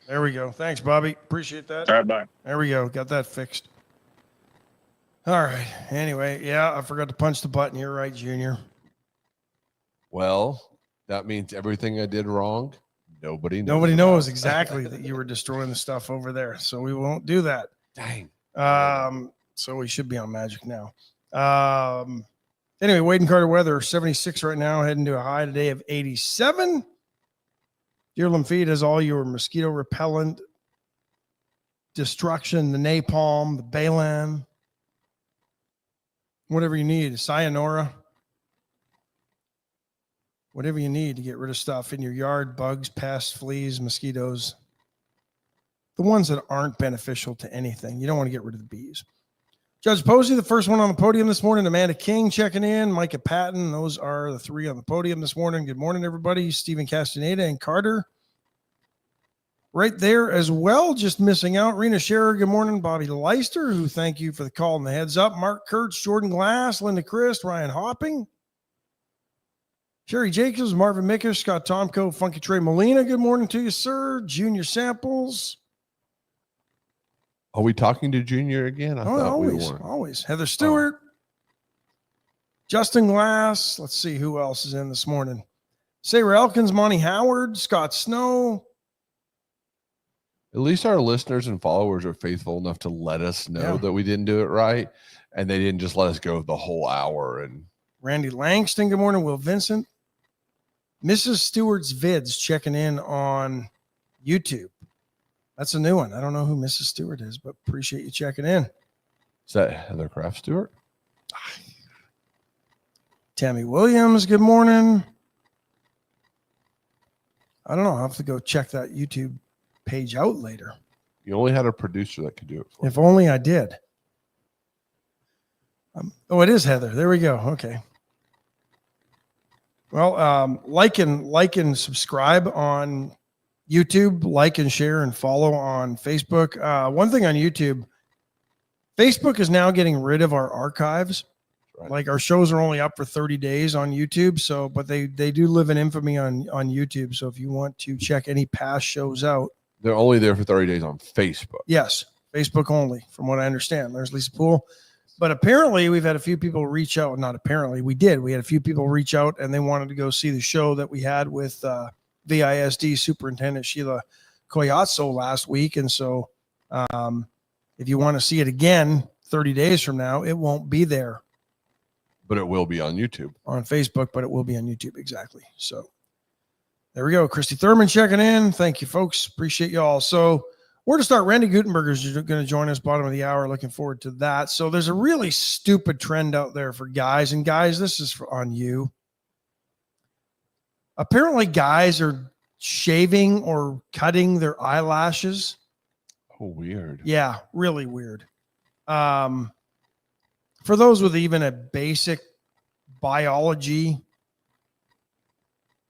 There we go. Thanks, Bobby. Appreciate that. All right, bye. There we go. Got that fixed. All right. Anyway, yeah, I forgot to punch the button. You're right, Junior. Well, that means everything I did wrong. Nobody knows exactly that you were destroying the stuff over there. So we won't do that. Dang. So we should be on Magic now. Anyway, Wade and Carter weather, 76 right now, heading to a high today of 87. Deerland Feed has all your mosquito repellent, destruction, the napalm, the Balan, whatever you need, Cyanora, whatever you need to get rid of stuff in your yard, bugs, pests, fleas, mosquitoes, the ones that aren't beneficial to anything. You don't want to get rid of the bees. Judge Posey, the first one on the podium this morning. Amanda King checking in. Micah Patton. Those are the three on the podium this morning. Good morning, everybody. Stephen Castaneda and Carter right there as well. Just missing out. Rena Scherer, good morning. Bobby Leister, who thank you for the call and the heads up. Mark Kurtz, Jordan Glass, Linda Christ, Ryan Hopping, Sherry Jacobs, Marvin Mickish, Scott Tomko, Funky Trey Molina. Good morning to you, sir. Junior Samples. Are we talking to Junior again? I thought always, we weren't. Always. Heather Stewart, Justin Glass. Let's see who else is in this morning. Sarah Elkins, Monty Howard, Scott Snow. At least our listeners and followers are faithful enough to let us know that we didn't do it right, and they didn't just let us go the whole hour. And Randy Langston, good morning. Will Vincent. Mrs. Stewart's Vids checking in on YouTube. That's a new one. I don't know who Mrs. Stewart is, but appreciate you checking in. Is that Heather Kraft Stewart? Tammy Williams, good morning. I don't know. I'll have to go check that YouTube page out later. You only had a producer that could do it for you. If only I did. It is Heather. There we go. Okay. Well, like and subscribe on YouTube, like and share and follow on Facebook. One thing on YouTube, Facebook is now getting rid of our archives. Right. Like our shows are only up for 30 days on YouTube. So, but they do live in infamy on YouTube. So if you want to check any past shows out, they're only there for 30 days on Facebook. Yes. Facebook only, from what I understand. There's Lisa Poole. But apparently we've had a few people reach out. Not apparently, we did. We had a few people reach out and they wanted to go see the show that we had with VISD Superintendent Sheila Coyazzo last week. And so if you want to see it again 30 days from now, it won't be there. But it will be on YouTube. On Facebook, but it will be on YouTube. Exactly. So there we go. Christy Thurman checking in. Thank you, folks. Appreciate y'all. So where to start? Randy Gutenberger is going to join us bottom of the hour. Looking forward to that. So there's a really stupid trend out there for guys. And guys, this is on you. Apparently guys are shaving or cutting their eyelashes. Oh, weird. Yeah, really weird. For those with even a basic biology,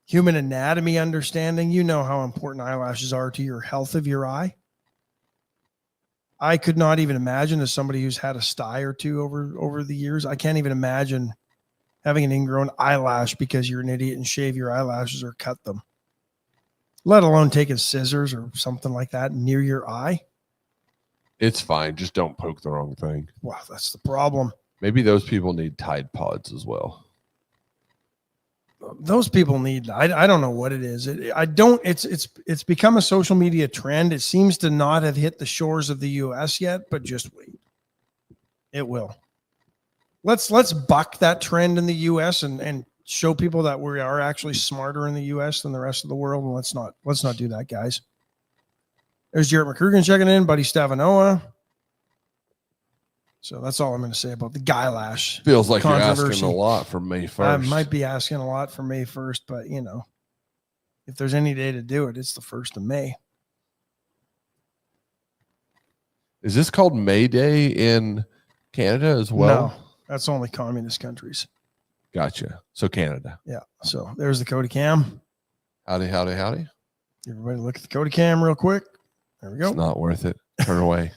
human anatomy understanding, you know how important eyelashes are to your health of your eye. I could not even imagine, as somebody who's had a sty or two over the years, I can't even imagine having an ingrown eyelash because you're an idiot and shave your eyelashes or cut them, let alone taking scissors or something like that near your eye. It's fine. Just don't poke the wrong thing. Wow, that's the problem. Maybe those people need Tide Pods as well. Those people need, I don't know what it is. It's become a social media trend. It seems to not have hit the shores of the US yet, but just wait. It will. Let's buck that trend in the US and show people that we are actually smarter in the US than the rest of the world. And let's not do that, guys. There's Jarrett McCrugan checking in, Buddy Stavanoa. So that's all I'm going to say about the guy lash. Feels like you're asking a lot for May 1st. I might be asking a lot for May 1st, but you know, if there's any day to do it, it's the 1st of May. Is this called May Day in Canada as well? No, that's only communist countries. Gotcha. So Canada. Yeah. So there's the Cody Cam. Howdy, howdy, howdy. Everybody look at the Cody Cam real quick. There we go. It's not worth it. Turn away.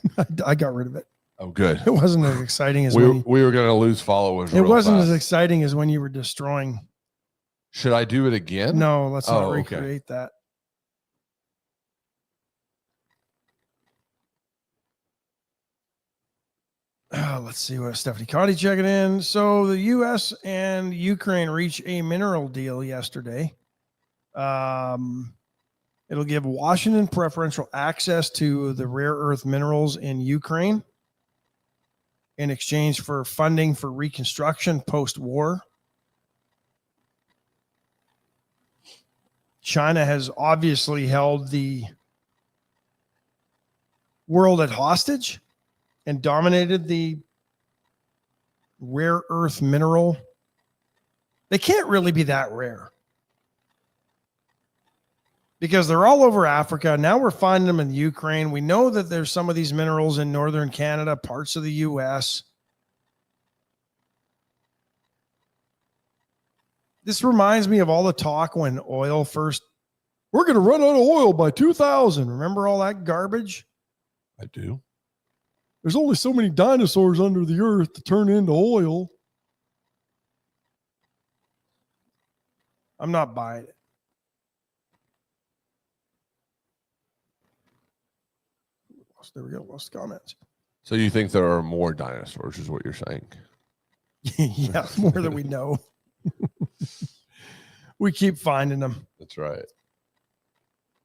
I got rid of it. Oh, good. It wasn't as exciting as we were going to lose followers. It wasn't as exciting as when you were destroying. Should I do it again? No, let's not recreate that. Let's see what Stephanie Cotty checking in. So the U.S. and Ukraine reached a mineral deal yesterday. It'll give Washington preferential access to the rare earth minerals in Ukraine in exchange for funding for reconstruction post-war. China has obviously held the world at hostage and dominated the rare earth mineral. They can't really be that rare because they're all over Africa. Now we're finding them in Ukraine. We know that there's some of these minerals in northern Canada, parts of the U.S. This reminds me of all the talk when oil first, we're going to run out of oil by 2000. Remember all that garbage? I do. There's only so many dinosaurs under the earth to turn into oil. I'm not buying it. There we go. Lost comments. So you think there are more dinosaurs, is what you're saying? Yeah, more than we know. We keep finding them. That's right.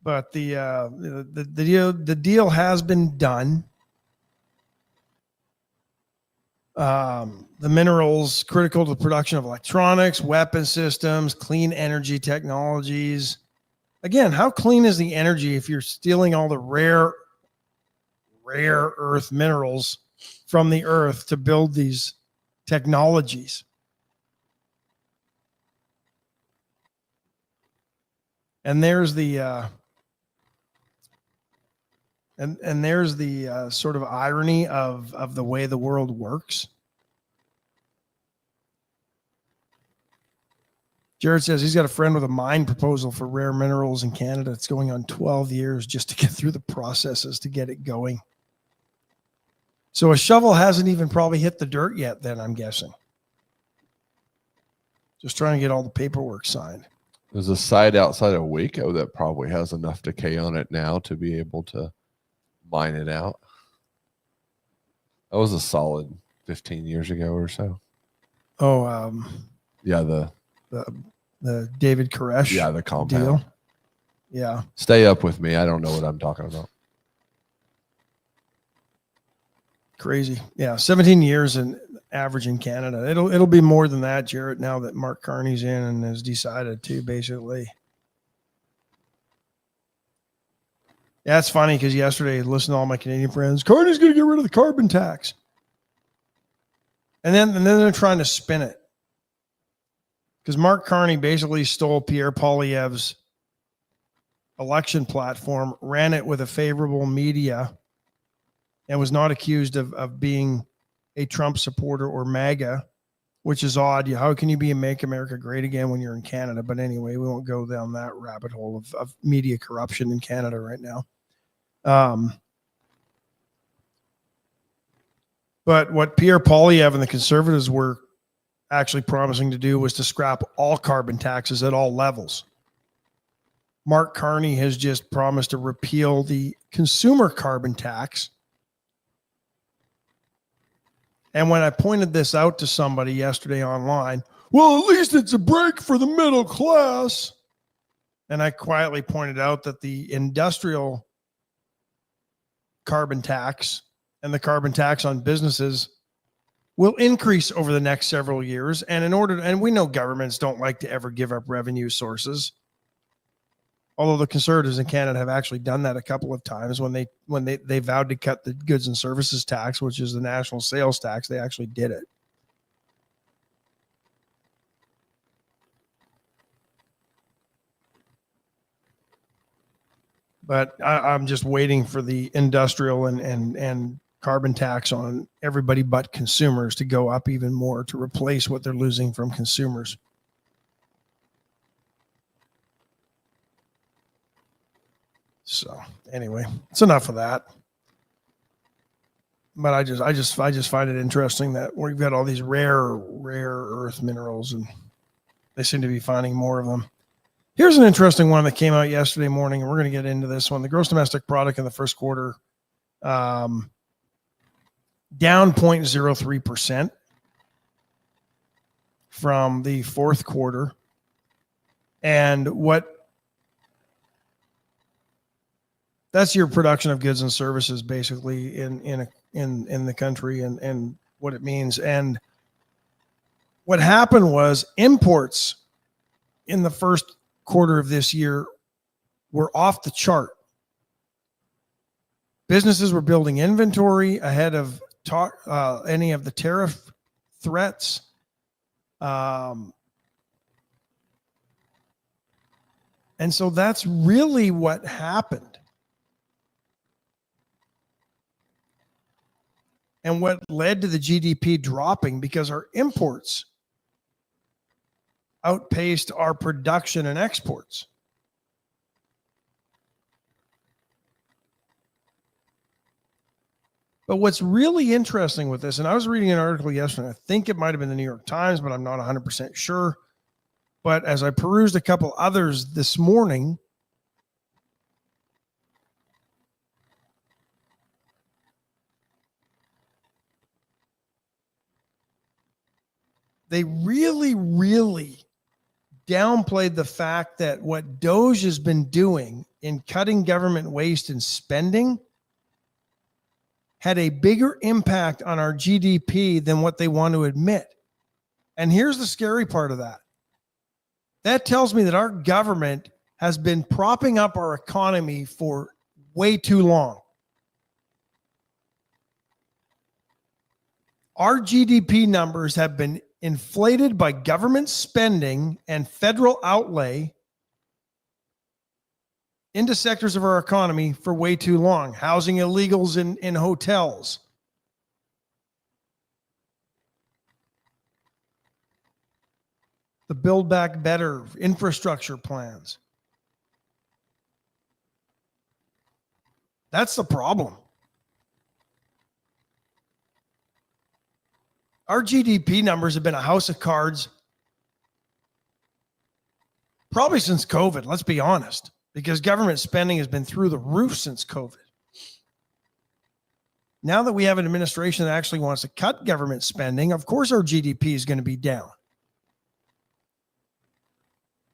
But the deal has been done. The minerals critical to the production of electronics, weapon systems, clean energy technologies. Again, how clean is the energy if you're stealing all the rare earth minerals from the earth to build these technologies? And there's the there's the sort of irony of the way the world works. Jared says he's got a friend with a mine proposal for rare minerals in Canada. It's going on 12 years just to get through the processes to get it going. So a shovel hasn't even probably hit the dirt yet then, I'm guessing. Just trying to get all the paperwork signed. There's a site outside of Waco that probably has enough decay on it now to be able to mine it out. That was a solid 15 years ago or so. Oh, yeah, the David Koresh. Yeah, the compound deal. Yeah. Stay up with me. I don't know what I'm talking about. Crazy. Yeah, 17 years in average in Canada. It'll be more than that, Jarrett, now that Mark Carney's in and has decided to, basically. Yeah, it's funny because yesterday I listened to all my Canadian friends. Carney's going to get rid of the carbon tax. And then they're trying to spin it. Because Mark Carney basically stole Pierre Poilievre's election platform, ran it with a favorable media, and was not accused of being a Trump supporter or MAGA, which is odd. How can you be a Make America Great Again when you're in Canada? But anyway, we won't go down that rabbit hole of media corruption in Canada right now. But what Pierre Poilievre and the Conservatives were actually promising to do was to scrap all carbon taxes at all levels. Mark Carney has just promised to repeal the consumer carbon tax. And when I pointed this out to somebody yesterday online, well, at least it's a break for the middle class. And I quietly pointed out that the industrial carbon tax and the carbon tax on businesses will increase over the next several years. And we know governments don't like to ever give up revenue sources. Although the Conservatives in Canada have actually done that a couple of times when they vowed to cut the goods and services tax, which is the national sales tax, they actually did it. But I'm just waiting for the industrial and carbon tax on everybody but consumers to go up even more to replace what they're losing from consumers. So anyway, it's enough of that. But I just find it interesting that we've got all these rare earth minerals, and they seem to be finding more of them. Here's an interesting one that came out yesterday morning, and we're going to get into this one. The gross domestic product in the first quarter down 0.03% from the fourth quarter. And that's your production of goods and services basically in the country and what it means. And what happened was imports in the first quarter of this year were off the chart. Businesses were building inventory ahead of any of the tariff threats. And so that's really what happened. And what led to the GDP dropping, because our imports outpaced our production and exports. But what's really interesting with this, and I was reading an article yesterday, I think it might have been the New York Times, but I'm not 100% sure. But as I perused a couple others this morning, they really, really downplayed the fact that what DOGE has been doing in cutting government waste and spending had a bigger impact on our GDP than what they want to admit. And here's the scary part of that. That tells me that our government has been propping up our economy for way too long. Our GDP numbers have been inflated by government spending and federal outlay into sectors of our economy for way too long. Housing illegals in hotels. The Build Back Better infrastructure plans. That's the problem. Our GDP numbers have been a house of cards probably since COVID, let's be honest, because government spending has been through the roof since COVID. Now that we have an administration that actually wants to cut government spending, of course our GDP is going to be down.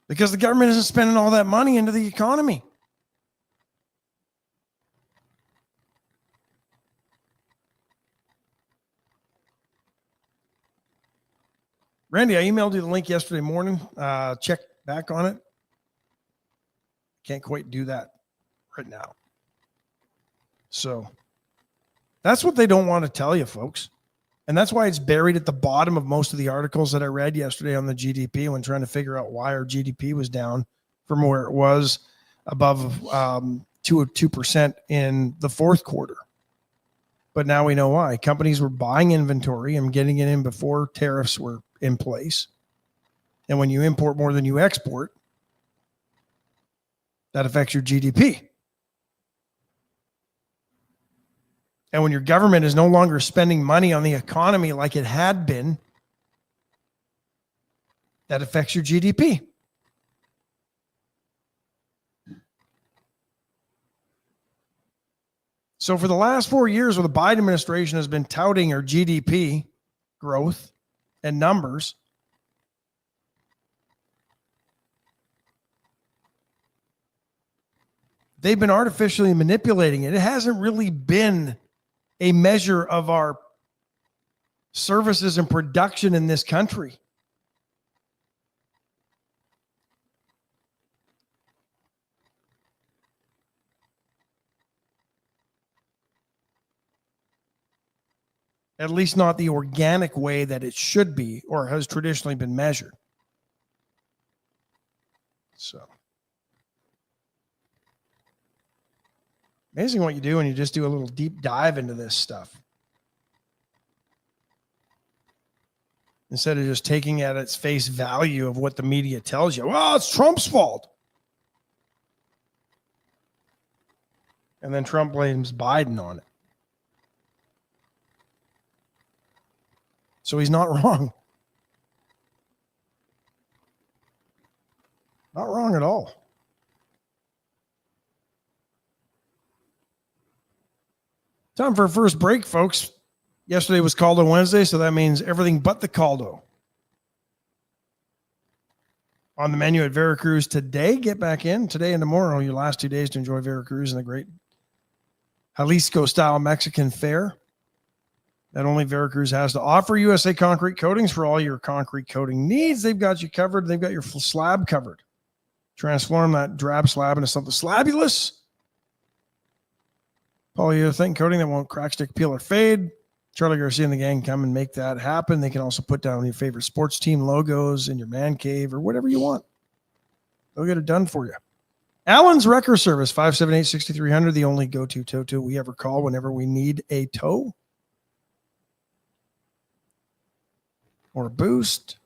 Because the government isn't spending all that money into the economy. Randy, I emailed you the link yesterday morning. Check back on it. Can't quite do that right now. So that's what they don't want to tell you, folks. And that's why it's buried at the bottom of most of the articles that I read yesterday on the GDP when trying to figure out why our GDP was down from where it was above 2% in the fourth quarter. But now we know why. Companies were buying inventory and getting it in before tariffs were in place. And when you import more than you export, that affects your GDP. And when your government is no longer spending money on the economy like it had been, that affects your GDP. So for the last 4 years, where the Biden administration has been touting our GDP growth and numbers, they've been artificially manipulating it. It hasn't really been a measure of our services and production in this country. At least not the organic way that it should be or has traditionally been measured. So amazing what you do when you just do a little deep dive into this stuff. Instead of just taking at its face value of what the media tells you. Well, it's Trump's fault. And then Trump blames Biden on it. So he's not wrong. Not wrong at all. Time for a first break, folks. Yesterday was Caldo Wednesday, so that means everything but the Caldo. On the menu at Veracruz today, get back in today and tomorrow, your last 2 days to enjoy Veracruz and the great Jalisco-style Mexican fare that only Veracruz has to offer. USA Concrete Coatings for all your concrete coating needs. They've got you covered. They've got your slab covered. Transform that drab slab into something slabulous. Polyurethane coating that won't crack, stick, peel, or fade. Charlie Garcia and the gang come and make that happen. They can also put down your favorite sports team logos in your man cave or whatever you want. They'll get it done for you. Allen's Wrecker Service, 578-6300, the only go-to tow we ever call whenever we need a tow or a boost,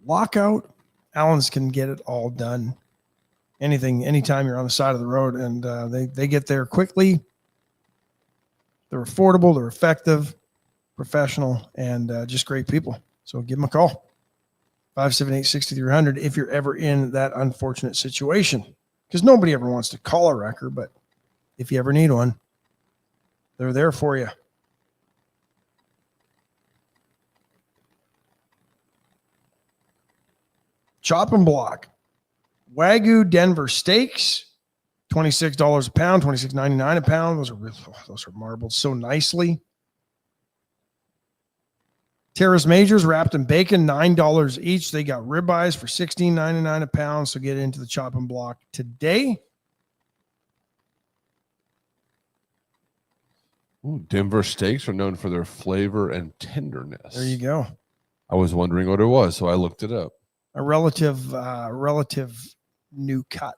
lockout. Allen's can get it all done. Anything, anytime you're on the side of the road, and they get there quickly. They're affordable, they're effective, professional, and just great people. So give them a call. 578-6300 if you're ever in that unfortunate situation. Because nobody ever wants to call a wrecker, but if you ever need one, they're there for you. Chop and Block. Wagyu Denver steaks, $26 a pound, $26.99 a pound. Those are marbled so nicely. Terrace Majors wrapped in bacon, $9 each. They got ribeyes for $16.99 a pound. So get into the Chop and Block today. Ooh, Denver steaks are known for their flavor and tenderness. There you go. I was wondering what it was, so I looked it up. A relative new cut.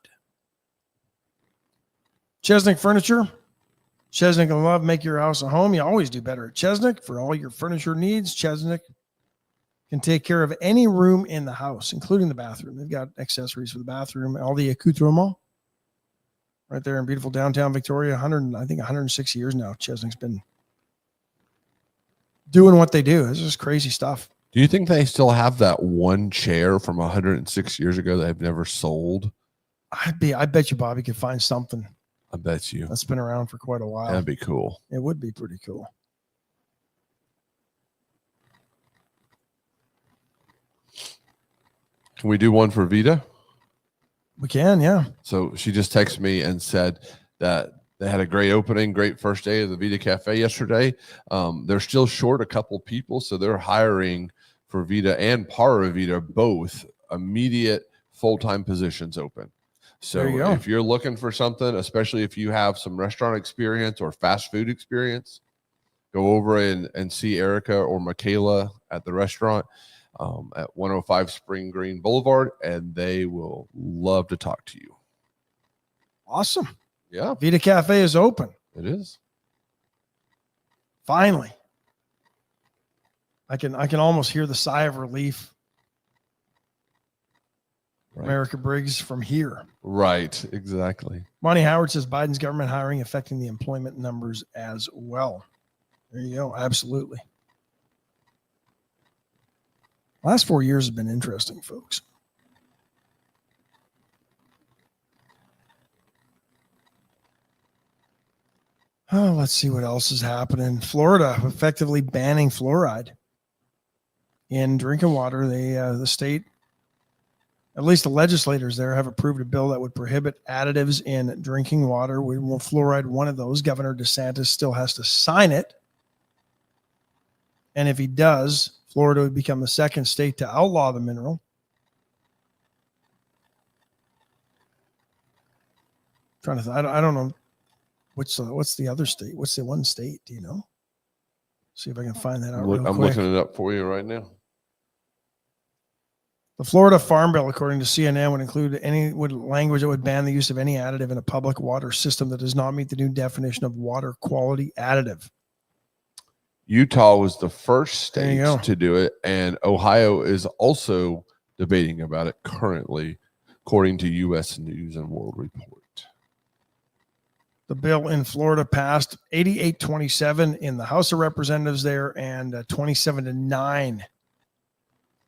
Chesnick Furniture. Chesnick and Love make your house a home. You always do better at Chesnick for all your furniture needs. Chesnick can take care of any room in the house, including the bathroom. They've got accessories for the bathroom, all the accoutrements. Right there in beautiful downtown Victoria, 106 years now. Chesnick's been doing what they do. This is crazy stuff. Do you think they still have that one chair from 106 years ago that they've never sold? I bet you Bobby could find something I bet you. that's been around for quite a while. That'd be cool. It would be pretty cool. Can we do one for Vita? We can, yeah. So she just texted me and said that they had a great opening, great first day of the Vita Cafe yesterday. They're still short a couple people, so they're hiring for Vita and Para Vita, both immediate full-time positions open. So if you're looking for something, especially if you have some restaurant experience or fast food experience, go over and see Erica or Michaela at the restaurant at 105 Spring Green Boulevard, and they will love to talk to you. Awesome. Yeah. Vita Cafe is open. It is. Finally. I can almost hear the sigh of relief. Right. America Briggs from here. Right. Exactly. Monty Howard says Biden's government hiring affecting the employment numbers as well. There you go. Absolutely. Last 4 years have been interesting, folks. Oh, let's see what else is happening. Florida effectively banning fluoride in drinking water. The state, at least the legislators there, have approved a bill that would prohibit additives in drinking water. We will fluoride one of those. Governor DeSantis still has to sign it. And if he does, Florida would become the second state to outlaw the mineral. Trying to, I don't know. What's the other state? What's the one state? Do you know? See if I can find that out. I'm looking it up for you right now. The Florida Farm Bill, according to CNN, would include any language that would ban the use of any additive in a public water system that does not meet the new definition of water quality additive. Utah was the first state to do it, and Ohio is also debating about it currently, according to U.S. News and World Report. The bill in Florida passed 88-27 in the House of Representatives there and 27-9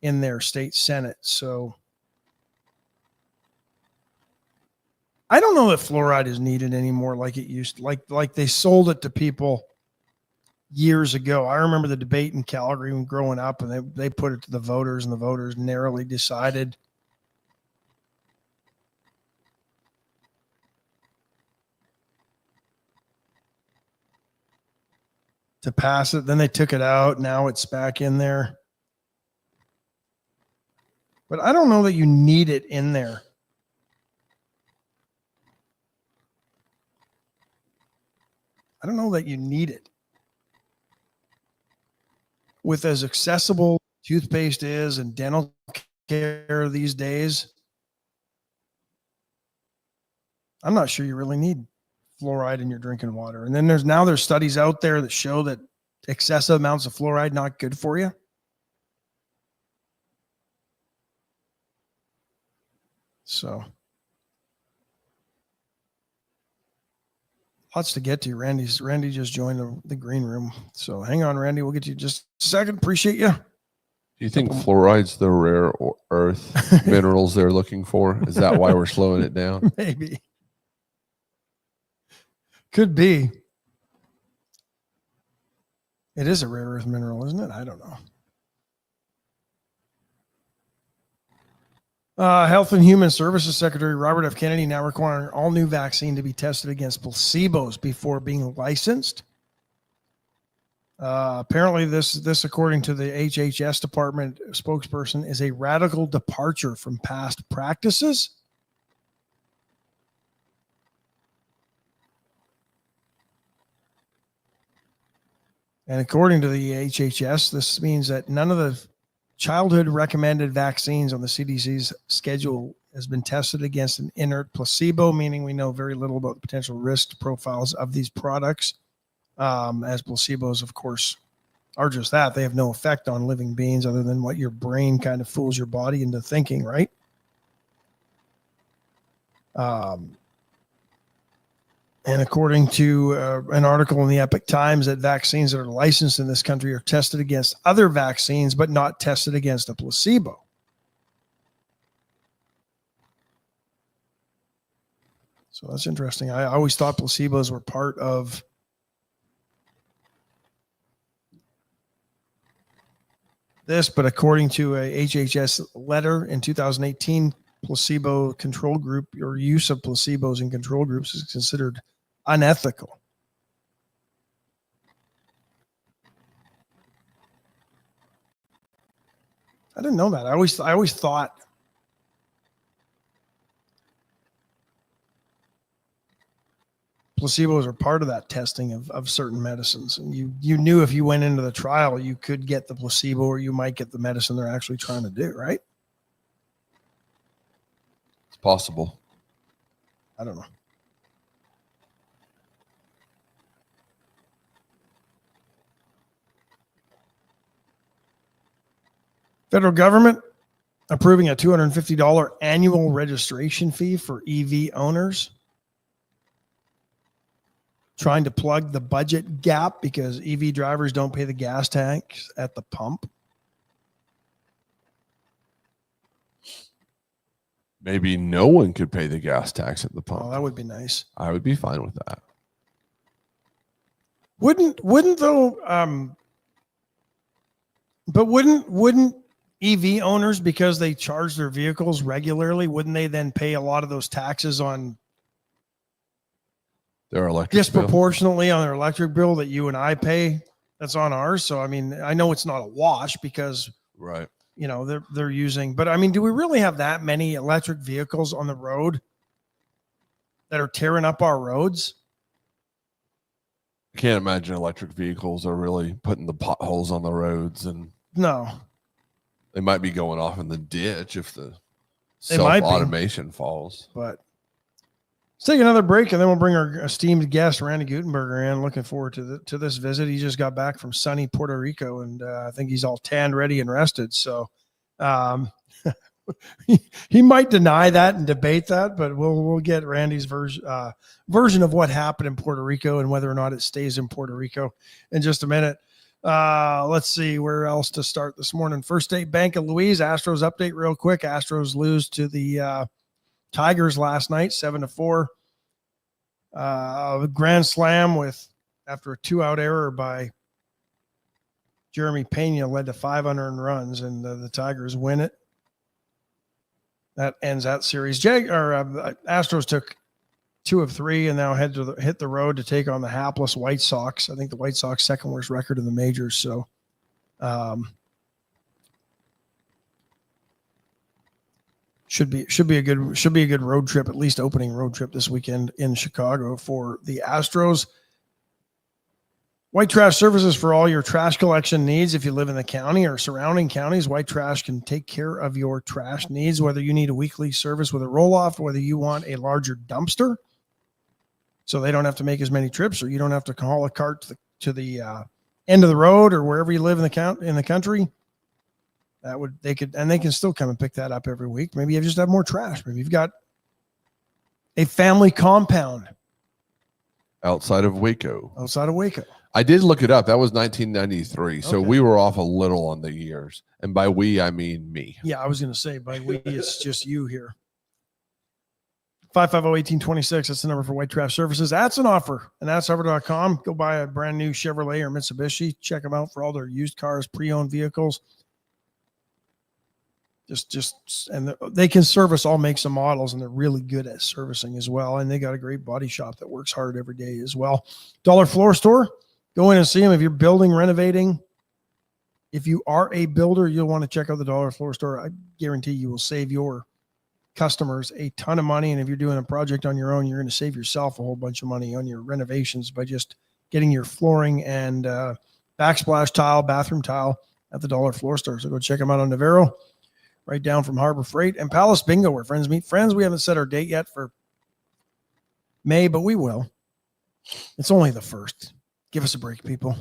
in their state Senate. So I don't know if fluoride is needed anymore like it used to. Like they sold it to people years ago. I remember the debate in Calgary when growing up, and they put it to the voters, and the voters narrowly decided to pass it. Then they took it out. Now it's back in there. But I don't know that you need it in there. I don't know that you need it. With as accessible toothpaste is and dental care these days, I'm not sure you really need fluoride in your drinking water. And then there's studies out there that show that excessive amounts of fluoride not good for you. So lots to get to. Randy just joined the green room. So hang on, Randy. We'll get you just a second. Appreciate you. Do you think fluoride's the rare earth minerals they're looking for? Is that why we're slowing it down? Maybe. Could be. It is a rare earth mineral, isn't it? I don't know. Health and Human Services Secretary Robert F. Kennedy now requiring all new vaccine to be tested against placebos before being licensed. Apparently, this, according to the HHS department spokesperson, is a radical departure from past practices. And according to the HHS, this means that none of the childhood recommended vaccines on the CDC's schedule has been tested against an inert placebo, meaning we know very little about the potential risk profiles of these products. As placebos, of course, are just that. They have no effect on living beings other than what your brain kind of fools your body into thinking, right? And according to an article in the Epoch Times, that vaccines that are licensed in this country are tested against other vaccines, but not tested against a placebo. So that's interesting. I always thought placebos were part of this, but according to a HHS letter in 2018, placebo control group or use of placebos in control groups is considered unethical. I didn't know that. I always thought placebos are part of that testing of certain medicines. And you knew if you went into the trial, you could get the placebo or you might get the medicine they're actually trying to do, right? It's possible. I don't know. Federal government approving a $250 annual registration fee for EV owners. Trying to plug the budget gap because EV drivers don't pay the gas tanks at the pump. Maybe no one could pay the gas tax at the pump. Oh, that would be nice. I would be fine with that. Wouldn't though? But wouldn't EV owners, because they charge their vehicles regularly, wouldn't they then pay a lot of those taxes on their electric disproportionately bill? On their electric bill that you and I pay? That's on ours. So I mean, I know it's not a wash because right. You know, they're using, but I mean, do we really have that many electric vehicles on the road that are tearing up our roads? I can't imagine electric vehicles are really putting the potholes on the roads, and no, they might be going off in the ditch if the They might be. self-automation falls. but let's take another break and then we'll bring our esteemed guest, Randy Gutenberger, in. Looking forward to this visit. He just got back from sunny Puerto Rico, and I think he's all tanned, ready, and rested. So he might deny that and debate that, but we'll get Randy's version of what happened in Puerto Rico and whether or not it stays in Puerto Rico in just a minute. Let's see where else to start this morning. First State Bank of Louise, Astros update real quick. Astros lose to the Tigers last night, 7-4. Grand slam after a 2-out error by Jeremy Pena led to 5 unearned runs, and the Tigers win it. That ends that series. Astros took 2 of 3 and now hit the road to take on the hapless White Sox. I think the White Sox second worst record in the majors. So, should be a good road trip, at least opening road trip this weekend in Chicago for the Astros. White Trash Services for all your trash collection needs. If you live in the county or surrounding counties, White Trash can take care of your trash needs, whether you need a weekly service with a roll-off, whether you want a larger dumpster so they don't have to make as many trips, or you don't have to haul a cart to the end of the road or wherever you live in the country. They can still come and pick that up every week. Maybe you just have more trash. Maybe you've got a family compound outside of Waco. I did look it up. That was 1993. So we were off a little on the years. And by we, I mean me. Yeah, I was going to say by we, it's just you here. 550-1826. That's the number for White Trash Services. That's an offer. And that's over.com. Go buy a brand new Chevrolet or Mitsubishi. Check them out for all their used cars, pre-owned vehicles. And they can service all makes and models, and they're really good at servicing as well. And they got a great body shop that works hard every day as well. Dollar Floor Store. Go in and see them. If you're building, renovating, if you are a builder, you'll want to check out the Dollar Floor Store. I guarantee you will save your customers a ton of money. And if you're doing a project on your own, you're going to save yourself a whole bunch of money on your renovations by just getting your flooring and backsplash tile, bathroom tile at the Dollar Floor Store. So go check them out on Navarro, right down from Harbor Freight. And Palace Bingo, where friends meet friends. We haven't set our date yet for May, but we will. It's only the 1st. Give us a break, people.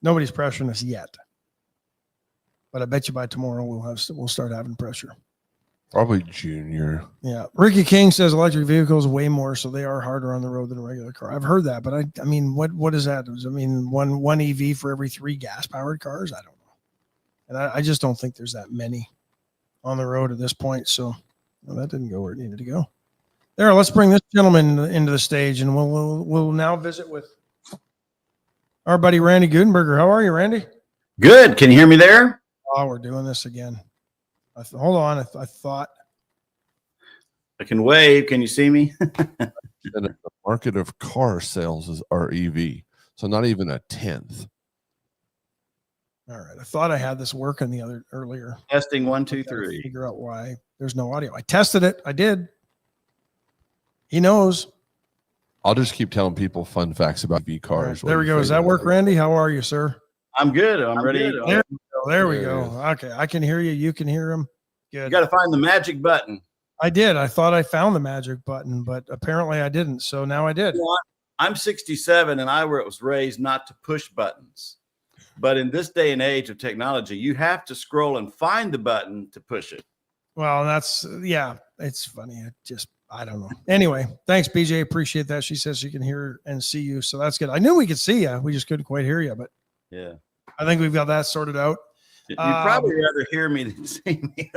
Nobody's pressuring us yet, but I bet you by tomorrow we'll start having pressure. Probably junior. Yeah. Ricky King says electric vehicles way more, so they are harder on the road than a regular car. I've heard that, but I mean, what is that? I mean, one EV for every 3 gas-powered cars? I don't know. And I just don't think there's that many on the road at this point. So that didn't go where it needed to go. There, let's bring this gentleman into the stage, and we'll now visit with our buddy Randy Gutenberger. How are you, Randy? Good. Can you hear me there? Oh, we're doing this again. Hold on. I thought I can wave. Can you see me? And the market of car sales are EV, so not even a 10th. All right. I thought I had this working earlier. Testing 1, 2, 3. Figure out why there's no audio. I tested it. I did. He knows. I'll just keep telling people fun facts about EV cars. Right, there we go. Does that work, Randy? How are you, sir? I'm good. I'm ready. There we go. Okay. I can hear you. You can hear him. Good. You got to find the magic button. I did. I thought I found the magic button, but apparently I didn't. So now I did. I'm 67 and I was raised not to push buttons. But in this day and age of technology, you have to scroll and find the button to push it. Well, it's funny. I don't know. Anyway, thanks, BJ. Appreciate that. She says she can hear and see you. So that's good. I knew we could see you. We just couldn't quite hear you, but yeah, I think we've got that sorted out. You'd probably rather hear me than see me.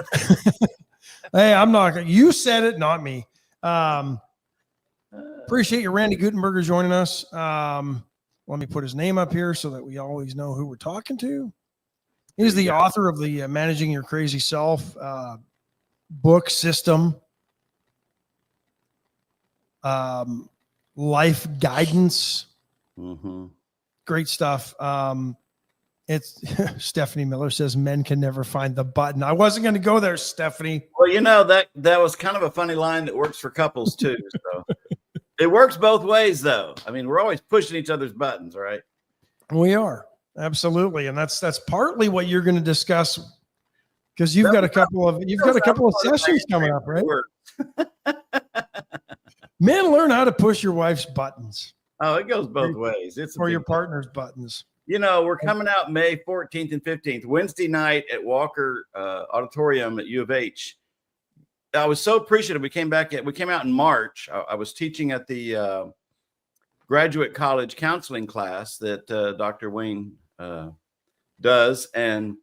Hey, I'm not. You said it, not me. Appreciate you, Randy Gutenberger, joining us. Let me put his name up here so that we always know who we're talking to. He's the author of the Managing Your Crazy Self book system, life guidance. Mm-hmm. Great stuff. It's Stephanie Miller says men can never find the button. I wasn't going to go there, Stephanie. Well, that was kind of a funny line that works for couples too. So it works both ways, though. I mean, we're always pushing each other's buttons, right? We are, absolutely, and that's partly what you're going to discuss because you've got a couple of sessions coming up, right? Men, learn how to push your wife's buttons. Oh, it goes both ways. It's for your partner's buttons. We're coming out May 14th and 15th, Wednesday night at Walker Auditorium at U of H. I was so appreciative. We came out in March. I was teaching at the graduate college counseling class that Dr. Wayne does. And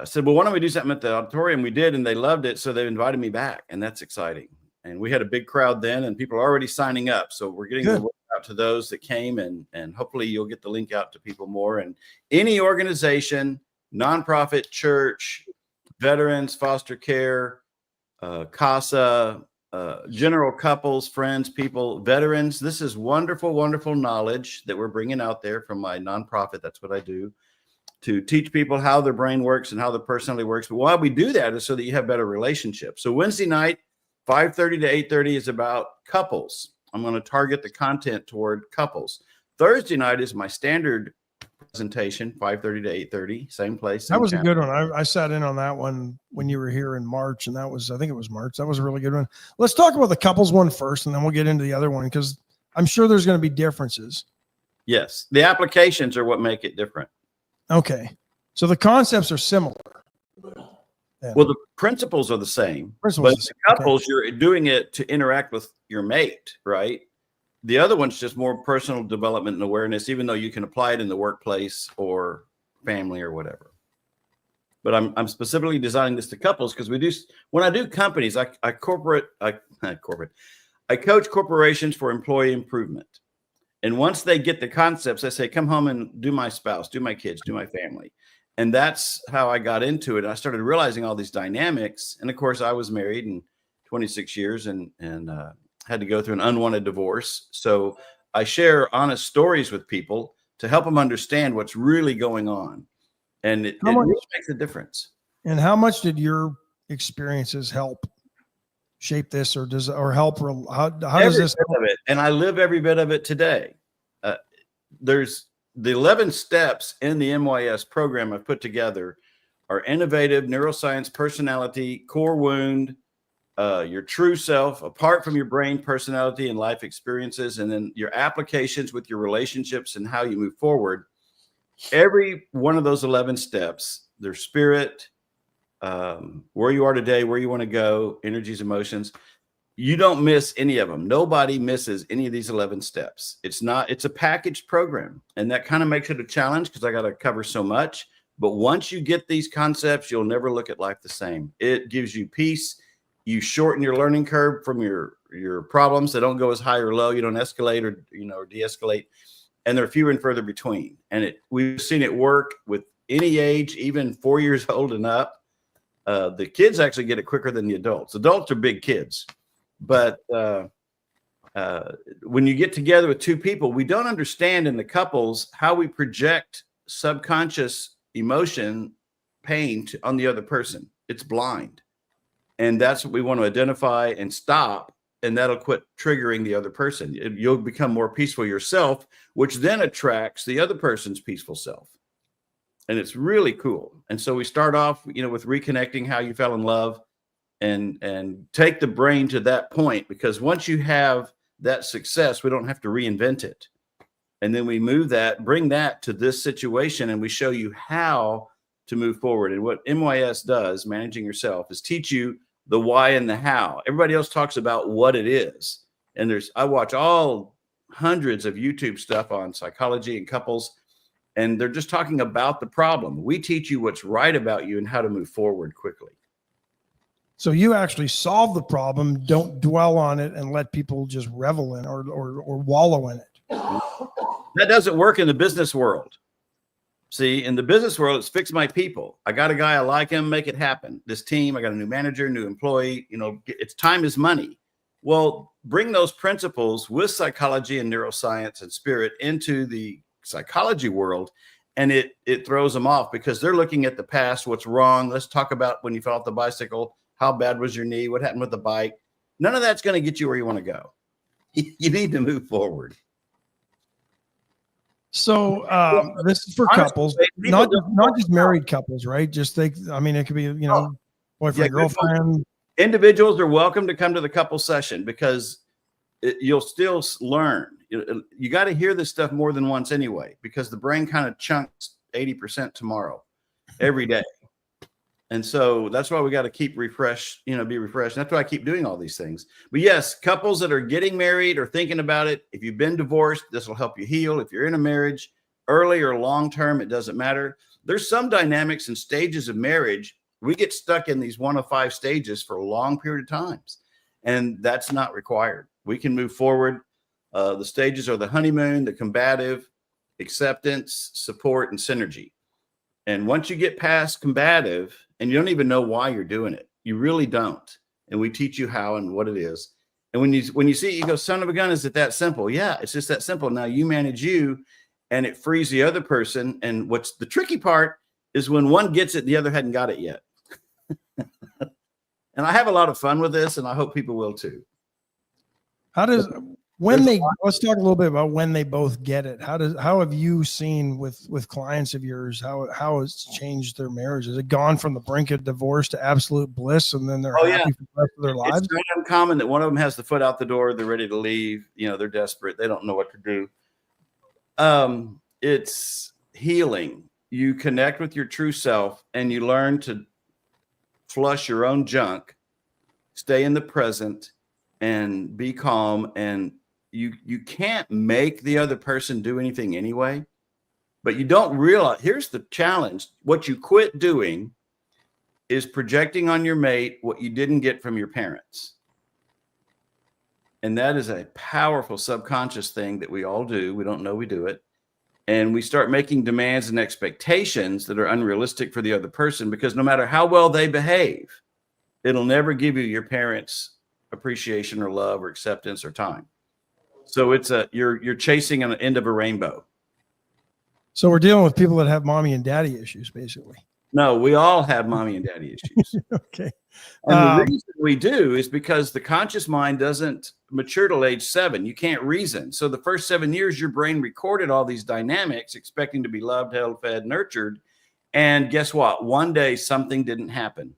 said, well, why don't we do something at the auditorium? We did, and they loved it. So they invited me back, and that's exciting. And we had a big crowd then, and people are already signing up. So we're getting the word out to those that came, and hopefully you'll get the link out to people more. And any organization, nonprofit, church, veterans, foster care, CASA, general couples, friends, people, veterans. This is wonderful, wonderful knowledge that we're bringing out there from my nonprofit. That's what I do, to teach people how their brain works and how their personality works. But why we do that is so that you have better relationships. So Wednesday night, 5:30 to 8:30 is about couples. I'm going to target the content toward couples. Thursday night is my standard presentation, 5:30 to 8:30, same place. That same was a channel. good one. I sat in on that one when you were here in March, and that was, I think it was March. That was a really good one. Let's talk about the couples one first, and then we'll get into the other one, because I'm sure there's going to be differences. Yes, the applications are what make it different. Okay. So the concepts are similar. Yeah. Well, the principles are the same, Principles but is- the couples, you're doing it to interact with your mate, right? The other one's just more personal development and awareness, even though you can apply it in the workplace or family or whatever. But I'm specifically designing this to couples because we do, when I do companies, I coach corporations for employee improvement. And once they get the concepts, I say, come home and do my spouse, do my kids, do my family. And that's how I got into it. I started realizing all these dynamics. And of course, I was married in 26 years and had to go through an unwanted divorce. So I share honest stories with people to help them understand what's really going on. And it really makes a difference. And how much did your experiences help shape this, or help? How does this? Bit of it, and I live every bit of it today. There's the 11 steps in the MYS program I've put together are innovative, neuroscience, personality, core wound, your true self, apart from your brain, personality, and life experiences, and then your applications with your relationships and how you move forward. Every one of those 11 steps, their spirit, where you are today, where you want to go, energies, emotions, you don't miss any of them. Nobody misses any of these 11 steps. It's a packaged program, and that kind of makes it a challenge because I got to cover so much. But once you get these concepts, you'll never look at life the same. It gives you peace. You shorten your learning curve from your problems. They don't go as high or low. You don't escalate or de-escalate, and they're fewer and further between. And we've seen it work with any age, even 4 years old and up. The kids actually get it quicker than the adults. Adults are big kids, but when you get together with two people, we don't understand in the couples how we project subconscious emotion, pain on the other person. It's blind. And that's what we want to identify and stop. And that'll quit triggering the other person. You'll become more peaceful yourself, which then attracts the other person's peaceful self. And it's really cool. And so we start off, with reconnecting how you fell in love and take the brain to that point, because once you have that success, we don't have to reinvent it. And then we bring that to this situation, and we show you how to move forward. And what MYS does, Managing Yourself, is teach you the why and the how. Everybody else talks about what it is. And I watch all hundreds of YouTube stuff on psychology and couples, and they're just talking about the problem. We teach you what's right about you and how to move forward quickly. So you actually solve the problem. Don't dwell on it and let people just revel in or wallow in it. That doesn't work in the business world. See, in the business world, it's fix my people. I got a guy, I like him, make it happen. This team, I got a new manager, new employee, it's time is money. Well, bring those principles with psychology and neuroscience and spirit into the psychology world, and it throws them off because they're looking at the past, what's wrong. Let's talk about when you fell off the bicycle. How bad was your knee? What happened with the bike? None of that's going to get you where you want to go. You need to move forward. So this is for couples, not just married couples, right? It could be, boyfriend, girlfriend. Individuals are welcome to come to the couple session because you'll still learn. You got to hear this stuff more than once anyway, because the brain kind of chunks 80% tomorrow, every day. And so that's why we got to keep be refreshed. That's why I keep doing all these things. But yes, couples that are getting married or thinking about it, if you've been divorced, this will help you heal. If you're in a marriage, early or long-term, it doesn't matter. There's some dynamics and stages of marriage. We get stuck in these 1 of 5 stages for a long period of times, and that's not required. We can move forward. The stages are the honeymoon, the combative, acceptance, support, and synergy. And once you get past combative, and you don't even know why you're doing it, you really don't. And we teach you how and what it is. And when you see it, you go, son of a gun, is it that simple? Yeah, it's just that simple. Now you manage you, and it frees the other person. And what's the tricky part is when one gets it, the other hadn't got it yet. And I have a lot of fun with this, and I hope people will too. Let's talk a little bit about when they both get it. How have you seen with clients of yours, how it's changed their marriage? Has it gone from the brink of divorce to absolute bliss, and then they're happy for the rest of their lives? It's not uncommon that one of them has the foot out the door. They're ready to leave. They're desperate. They don't know what to do. It's healing. You connect with your true self, and you learn to flush your own junk, stay in the present, and be calm. And you can't make the other person do anything anyway, but you don't realize, here's the challenge. What you quit doing is projecting on your mate what you didn't get from your parents. And that is a powerful subconscious thing that we all do. We don't know we do it. And we start making demands and expectations that are unrealistic for the other person, because no matter how well they behave, it'll never give you your parents' appreciation or love or acceptance or time. So it's you're chasing an end of a rainbow. So we're dealing with people that have mommy and daddy issues, basically. No, we all have mommy and daddy issues. Okay. And the reason we do is because the conscious mind doesn't mature till age 7. You can't reason. So the first 7 years, your brain recorded all these dynamics, expecting to be loved, held, fed, nurtured. And guess what? One day something didn't happen.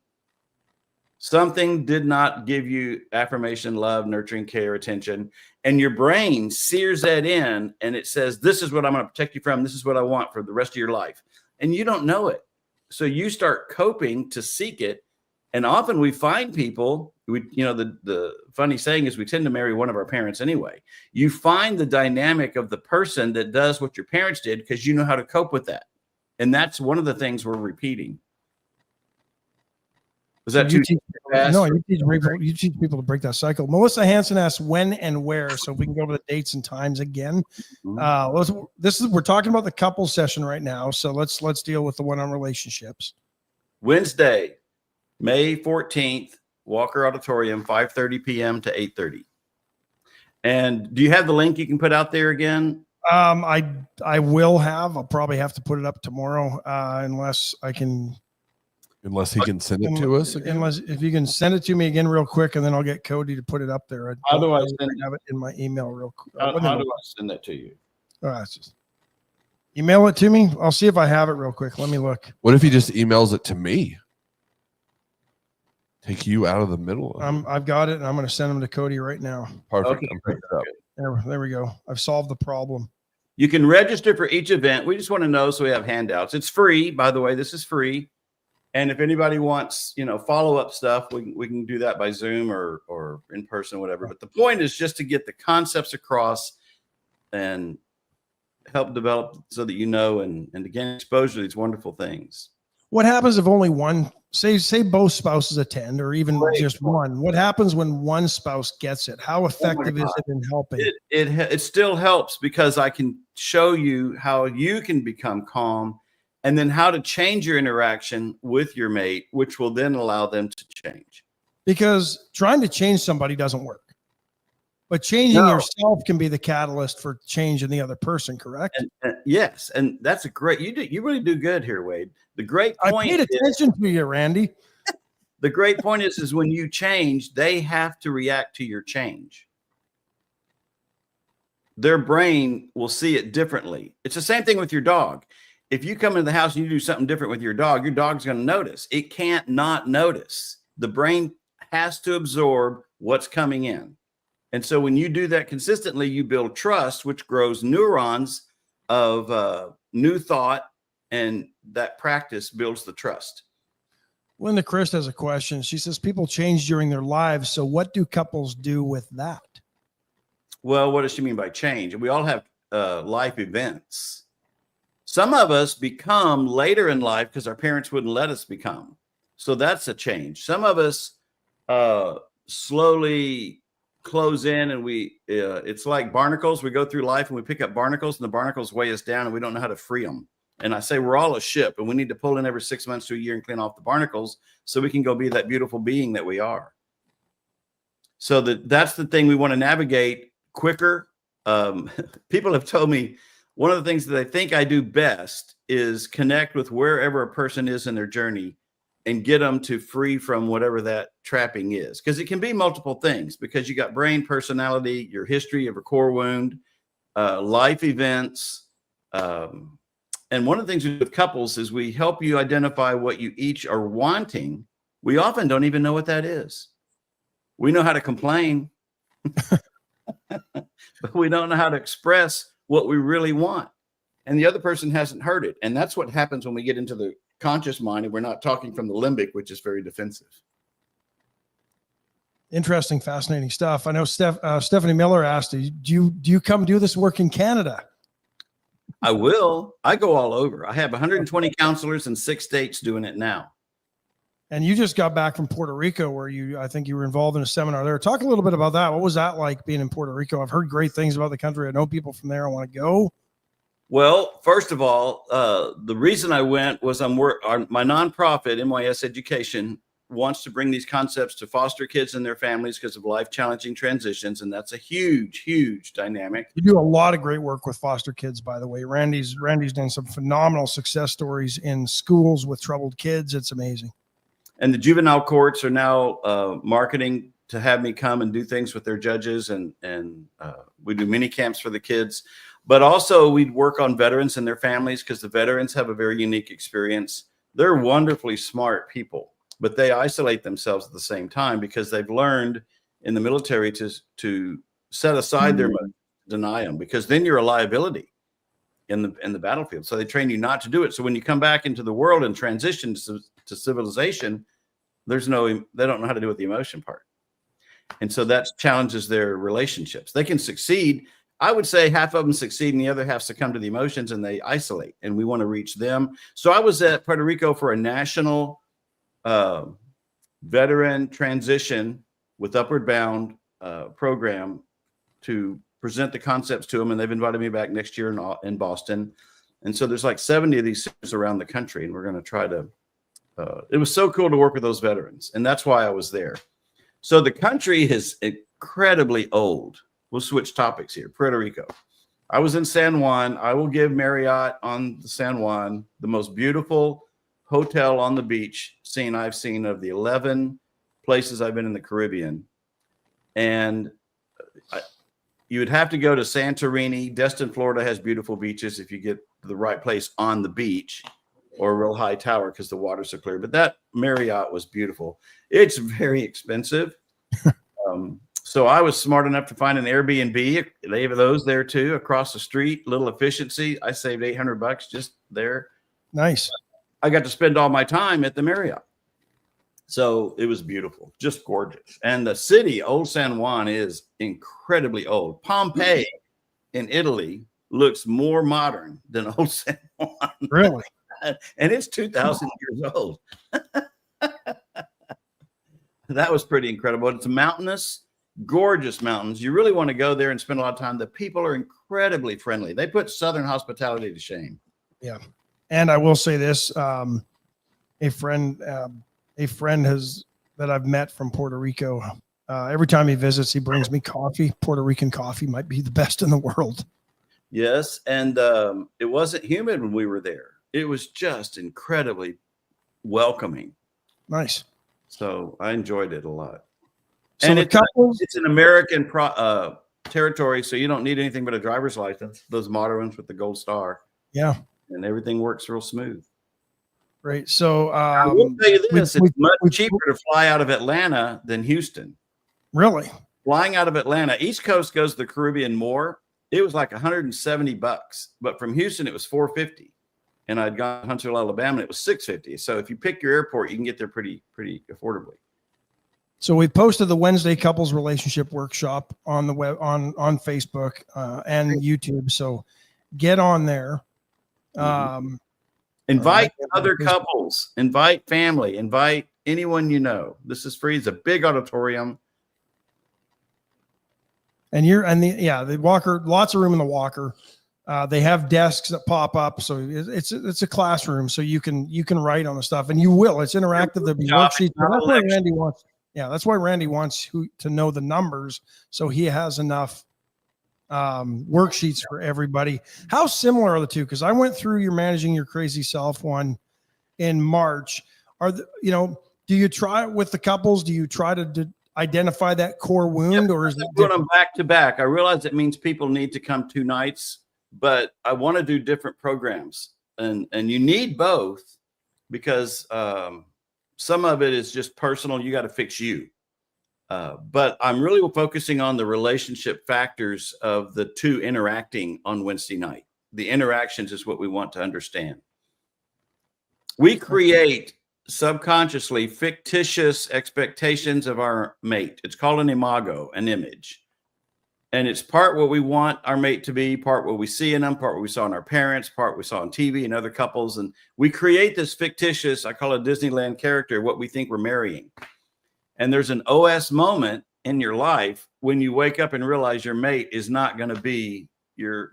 Something did not give you affirmation, love, nurturing, care, attention. And your brain sears that in, and it says, this is what I'm going to protect you from. This is what I want for the rest of your life. And you don't know it. So you start coping to seek it. And often we find people, the funny saying is we tend to marry one of our parents anyway. You find the dynamic of the person that does what your parents did because you know how to cope with that. And that's one of the things we're repeating. Was that too fast? No, you teach people to break that cycle. Melissa Hanson asks when and where, so we can go to the dates and times again. We're talking about the couple session right now, so let's deal with the one on relationships. Wednesday, May 14th, Walker Auditorium, 5:30 p.m. to 8:30. And do you have the link you can put out there again? I will have. I'll probably have to put it up tomorrow, unless I can. Unless he can send it to us again. Unless if you can send it to me again real quick, and then I'll get Cody to put it up there. How do I have it in my email real quick? How do I send that to you? Just email it to me. I'll see if I have it real quick. Let me look. What if he just emails it to me? Take you out of the middle. I've got it, and I'm going to send them to Cody right now. Perfect. Okay. I'm picking it up. There we go. I've solved the problem. You can register for each event. We just want to know, so we have handouts. It's free, by the way. This is free. And if anybody wants, follow-up stuff, we can do that by Zoom or in person, whatever. But the point is just to get the concepts across and help develop so that and to gain exposure to these wonderful things. What happens if only one, say both spouses attend, or even just one? What happens when one spouse gets it? How effective is it in helping? It still helps, because I can show you how you can become calm, and then how to change your interaction with your mate, which will then allow them to change. Because trying to change somebody doesn't work. But changing yourself can be the catalyst for change in the other person, correct? Yes. And that's you really do good here, Wade. The great point I paid attention to you, Randy. The great point is when you change, they have to react to your change. Their brain will see it differently. It's the same thing with your dog. If you come into the house and you do something different with your dog's going to notice. It can't not notice. The brain has to absorb what's coming in. And so when you do that consistently, you build trust, which grows neurons of new thought, and that practice builds the trust. Linda Christ has a question. She says, people change during their lives. So what do couples do with that? Well, what does she mean by change? We all have life events. Some of us become later in life because our parents wouldn't let us become. So that's a change. Some of us slowly close in and it's like barnacles. We go through life and we pick up barnacles, and the barnacles weigh us down and we don't know how to free them. And I say we're all a ship, and we need to pull in every 6 months to a year and clean off the barnacles so we can go be that beautiful being that we are. So that's the thing we want to navigate quicker. People have told me one of the things that I think I do best is connect with wherever a person is in their journey and get them to free from whatever that trapping is. Because it can be multiple things, because you got brain, personality, your history of a core wound, life events. And one of the things we do with couples is we help you identify what you each are wanting. We often don't even know what that is. We know how to complain, but we don't know how to express what we really want. And the other person hasn't heard it. And that's what happens when we get into the conscious mind and we're not talking from the limbic, which is very defensive. Interesting, fascinating stuff. I know Stephanie Miller asked, do you come do this work in Canada? I will. I go all over. I have 120 counselors in 6 states doing it now. And you just got back from Puerto Rico, where I think you were involved in a seminar there. Talk a little bit about that. What was that like being in Puerto Rico? I've heard great things about the country. I know people from there. I want to go. Well, first of all, the reason I went was my nonprofit, MYS Education, wants to bring these concepts to foster kids and their families because of life-challenging transitions, and that's a huge, huge dynamic. You do a lot of great work with foster kids, by the way. Randy's done some phenomenal success stories in schools with troubled kids. It's amazing. And the juvenile courts are now marketing to have me come and do things with their judges, and we do mini camps for the kids. But also we'd work on veterans and their families, because the veterans have a very unique experience. They're wonderfully smart people, but they isolate themselves at the same time because they've learned in the military to set aside their emotions, deny them, because then you're a liability in the battlefield. So they train you not to do it. So when you come back into the world and transition to civilization, they don't know how to do with the emotion part. And so that challenges their relationships. They can succeed. I would say half of them succeed and the other half succumb to the emotions and they isolate, and we want to reach them. So I was at Puerto Rico for a national veteran transition with Upward Bound program to present the concepts to them. And they've invited me back next year in Boston. And so there's like 70 of these centers around the country, and we're going to try to, it was so cool to work with those veterans. And that's why I was there. So the country is incredibly old. We'll switch topics here. Puerto Rico. I was in San Juan. I will give Marriott on the San Juan the most beautiful hotel on the beach scene I've seen of the 11 places I've been in the Caribbean. And you would have to go to Santorini. Destin, Florida has beautiful beaches if you get to the right place on the beach, or a real high tower because the water's so clear. But that Marriott was beautiful. It's very expensive. So I was smart enough to find an Airbnb. They have those there too, across the street. Little efficiency. I saved $800 just there. Nice. I got to spend all my time at the Marriott. So it was beautiful, just gorgeous. And the city, Old San Juan, is incredibly old. Pompeii in Italy looks more modern than Old San Juan. Really? And it's 2,000 years old. That was pretty incredible. It's mountainous, gorgeous mountains. You really want to go there and spend a lot of time. The people are incredibly friendly. They put Southern hospitality to shame. Yeah. And I will say this, a friend that I've met from Puerto Rico, every time he visits, he brings me coffee. Puerto Rican coffee might be the best in the world. Yes. And it wasn't humid when we were there. It was just incredibly welcoming. Nice. So I enjoyed it a lot. So and it's an American territory, so you don't need anything but a driver's license, those modern ones with the gold star. Yeah. And everything works real smooth. Right. So I will tell you this, it's much cheaper to fly out of Atlanta than Houston. Really? Flying out of Atlanta, East Coast goes to the Caribbean more. It was like $170, but from Houston, it was $450. And I'd gone to Huntsville, Alabama, and it was $650. So if you pick your airport, you can get there pretty affordably. So we posted the Wednesday couples relationship workshop on the web, on Facebook and YouTube. So get on there. Invite other couples, invite family, invite anyone you know. This is free. It's a big auditorium. And the walker, lots of room in the walker. They have desks that pop up, so it's a classroom, so you can write on the stuff, and you will. It's interactive. There'll be worksheets. That's why Randy wants. Yeah, that's why Randy wants to know the numbers, so he has enough worksheets for everybody. How similar are the two? Because I went through your Managing Your Crazy Self one in March. Do you try it with the couples? Do you try to identify that core wound, or is it doing them back to back? I realize it means people need to come 2 nights, but I want to do different programs, and you need both because some of it is just personal. You got to fix you. But I'm really focusing on the relationship factors of the two interacting on Wednesday night. The interactions is what we want to understand. We create subconsciously fictitious expectations of our mate. It's called an imago, an image. And it's part what we want our mate to be, part what we see in them, part what we saw in our parents, part we saw on TV and other couples. And we create this fictitious, I call it Disneyland character, what we think we're marrying. And there's an OS moment in your life when you wake up and realize your mate is not going to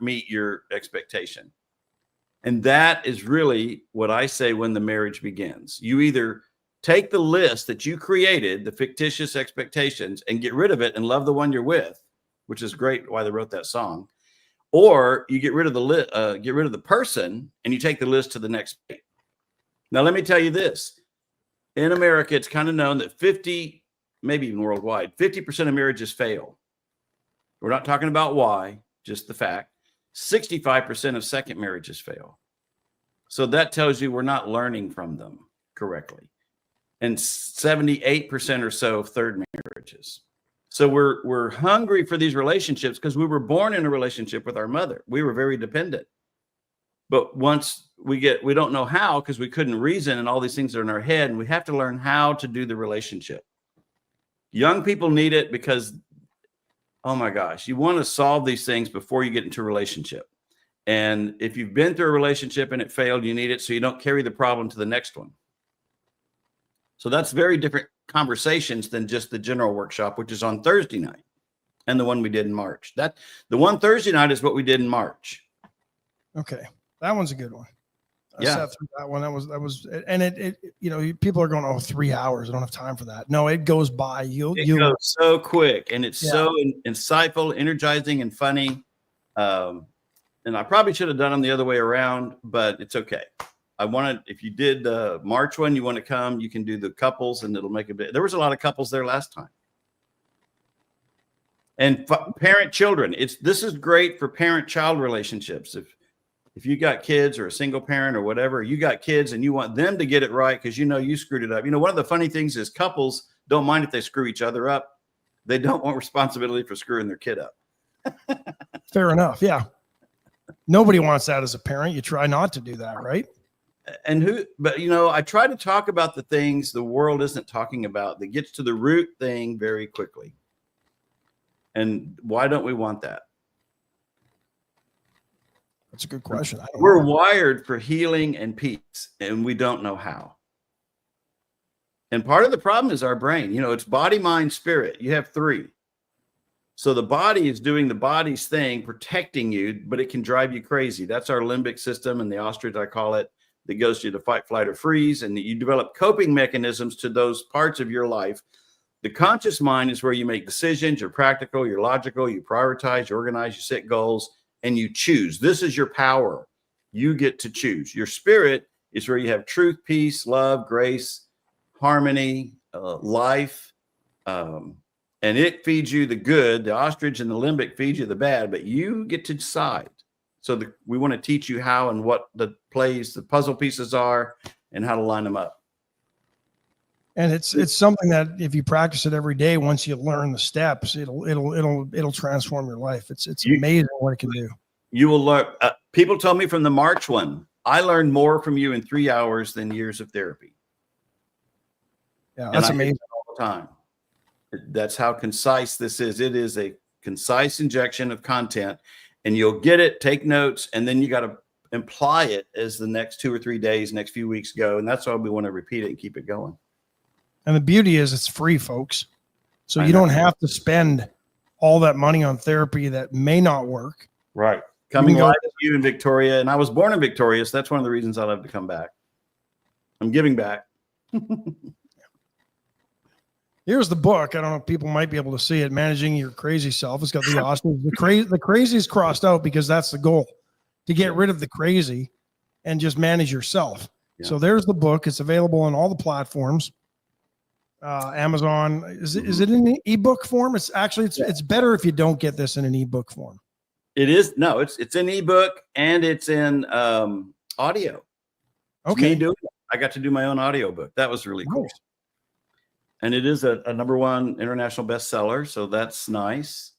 meet your expectation. And that is really what I say when the marriage begins. You either take the list that you created, the fictitious expectations, and get rid of it and love the one you're with, which is great why they wrote that song, or you get rid of the person and you take the list to the next mate. Now, let me tell you this. In America, it's kind of known that 50, maybe even worldwide, 50% of marriages fail. We're not talking about why, just the fact. 65% of second marriages fail. So that tells you we're not learning from them correctly. And 78% or so of third marriages. So we're hungry for these relationships because we were born in a relationship with our mother. We were very dependent. But once we don't know how because we couldn't reason and all these things are in our head, and we have to learn how to do the relationship. Young people need it because, oh my gosh, you want to solve these things before you get into a relationship. And if you've been through a relationship and it failed, you need it so you don't carry the problem to the next one. So that's very different conversations than just the general workshop, which is on Thursday night, and the one we did in March. The one Thursday night is what we did in March. Okay. That one's a good one. I Yeah. sat through that one. That was, and it people are going, 3 hours. I don't have time for that. No, it goes by. It goes so quick, and it's so insightful, energizing, and funny. And I probably should have done them the other way around, but it's okay. If you did the March one, you want to come, you can do the couples, and it'll make a bit. There was a lot of couples there last time. And parent children, this is great for parent-child relationships. If you got kids or a single parent or whatever, you got kids and you want them to get it right because you screwed it up. One of the funny things is couples don't mind if they screw each other up. They don't want responsibility for screwing their kid up. Fair enough. Yeah. Nobody wants that as a parent. You try not to do that, right? But I try to talk about the things the world isn't talking about that gets to the root thing very quickly. And why don't we want that? That's a good question. We're wired for healing and peace, and we don't know how. And part of the problem is our brain. It's body, mind, spirit. You have 3. So the body is doing the body's thing, protecting you, but it can drive you crazy. That's our limbic system, and the ostrich, I call it, that goes to the fight, flight, or freeze. And you develop coping mechanisms to those parts of your life. The conscious mind is where you make decisions. You're practical, you're logical, you prioritize, you organize, you set goals, and you choose. This is your power. You get to choose. Your spirit is where you have truth, peace, love, grace, harmony, life. And it feeds you the good. The ostrich and the limbic feeds you the bad, but you get to decide. So we want to teach you how and what the puzzle pieces are and how to line them up. And it's something that if you practice it every day, once you learn the steps, it'll transform your life. It's amazing what it can do. You will learn. People told me from the March one, I learned more from you in 3 hours than years of therapy. Yeah, that's amazing. All the time. That's how concise this is. It is a concise injection of content, and you'll get it, take notes, and then you got to apply it as the next 2 or 3 days, next few weeks go. And that's why we want to repeat it and keep it going. And the beauty is it's free, folks. So you don't have to spend all that money on therapy that may not work. Right. Coming go- live to you in Victoria. And I was born in Victoria. So that's one of the reasons I love to come back. I'm giving back. Here's the book. I don't know if people might be able to see it. Managing Your Crazy Self. It's got the awesome, the crazy is crossed out because that's the goal, to get rid of the crazy and just manage yourself. Yeah. So there's the book. It's available on all the platforms. Amazon. Is it in an ebook form? It's actually, it's better if you don't get this in an ebook form. It is. No, it's in ebook and it's in audio. It's Okay. me doing it. I got to do my own audio book. That was really cool. Nice. And it is a #1 international bestseller. So that's nice.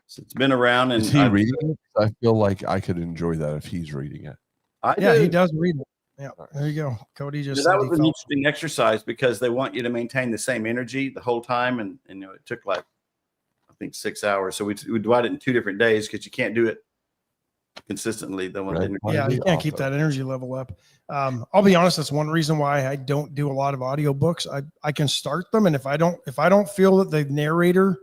So it's been around. And Is he reading it? I feel like I could enjoy that if he's reading it. Yeah, he does read it. Yeah, there you go. Cody just That said was he an felt- interesting exercise because they want you to maintain the same energy the whole time. And you know, it took like, I think 6 hours. So we divided it in 2 different days because you can't do it consistently. The one Right. didn't- Yeah, you can't keep that energy level up. I'll be honest, that's one reason why I don't do a lot of audiobooks. I can start them, and if I don't feel that the narrator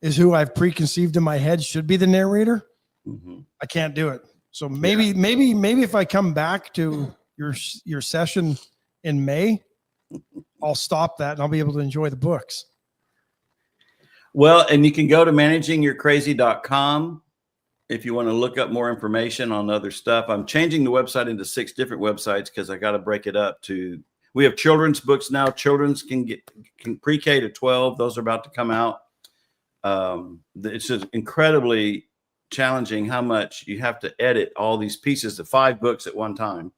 is who I've preconceived in my head should be the narrator, Mhm. I can't do it. So maybe if I come back to your session in May, I'll stop that and I'll be able to enjoy the books. Well, and you can go to managingyourcrazy.com if you want to look up more information on other stuff. I'm changing the website into 6 different websites because I got to break it up to, we have children's books now. Children's can pre-K to 12. Those are about to come out. It's just incredibly challenging how much you have to edit all these pieces to 5 books at one time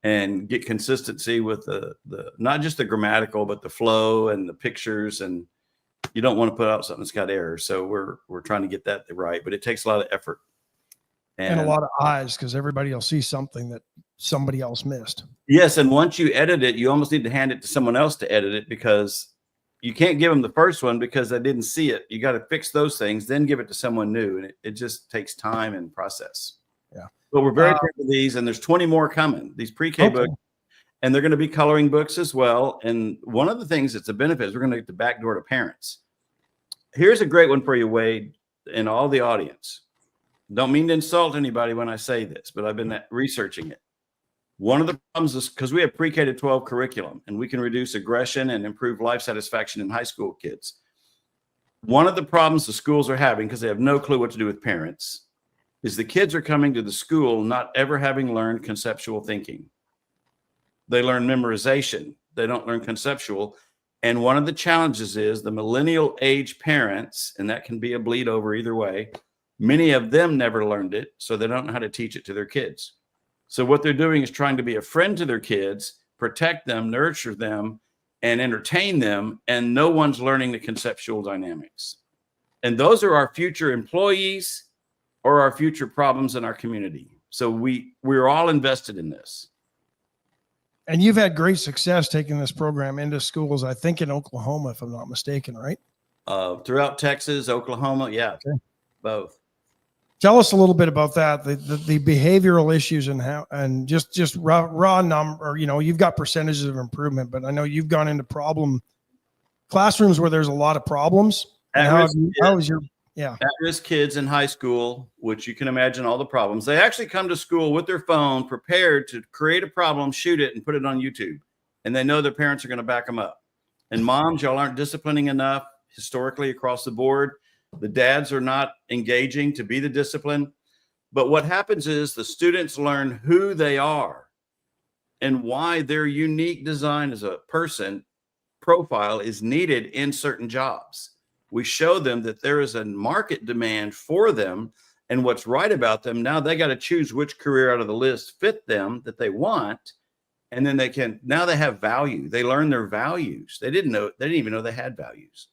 and get consistency with the not just the grammatical, but the flow and the pictures. And you don't want to put out something that's got errors. So we're trying to get that right, but it takes a lot of effort And a lot of eyes, because everybody will see something that somebody else missed. Yes. And once you edit it, you almost need to hand it to someone else to edit it because you can't give them the first one because they didn't see it. You got to fix those things, then give it to someone new. And it just takes time and process. Yeah. But we're very proud of these, and there's 20 more coming, these pre-K books, and they're going to be coloring books as well. And one of the things that's a benefit is we're going to get the back door to parents. Here's a great one for you, Wade, and all the audience. Don't mean to insult anybody when I say this, but I've been researching it. One of the problems is because we have pre-K to 12 curriculum and we can reduce aggression and improve life satisfaction in high school kids. One of the problems the schools are having, because they have no clue what to do with parents, is the kids are coming to the school not ever having learned conceptual thinking. They learn memorization. They don't learn conceptual. And one of the challenges is the millennial age parents, and that can be a bleed over either way. Many of them never learned it, so they don't know how to teach it to their kids. So what they're doing is trying to be a friend to their kids, protect them, nurture them, and entertain them, and no one's learning the conceptual dynamics. And those are our future employees or our future problems in our community. So we're all invested in this. And you've had great success taking this program into schools, I think in Oklahoma, if I'm not mistaken, right? Throughout Texas, Oklahoma, yeah, both. Tell us a little bit about that, the behavioral issues and how, and just raw number, you've got percentages of improvement, but I know you've gone into problem classrooms where there's a lot of problems. And how is your, at-risk kids in high school, which you can imagine all the problems. They actually come to school with their phone prepared to create a problem, shoot it, and put it on YouTube. And they know their parents are going to back them up. And moms, y'all aren't disciplining enough historically across the board. The dads are not engaging to be the discipline. But what happens is the students learn who they are and why their unique design as a person profile is needed in certain jobs. We show them that there is a market demand for them and what's right about them. Now they got to choose which career out of the list fit them that they want. And then now they have value. They learn their values. They didn't even know they had values.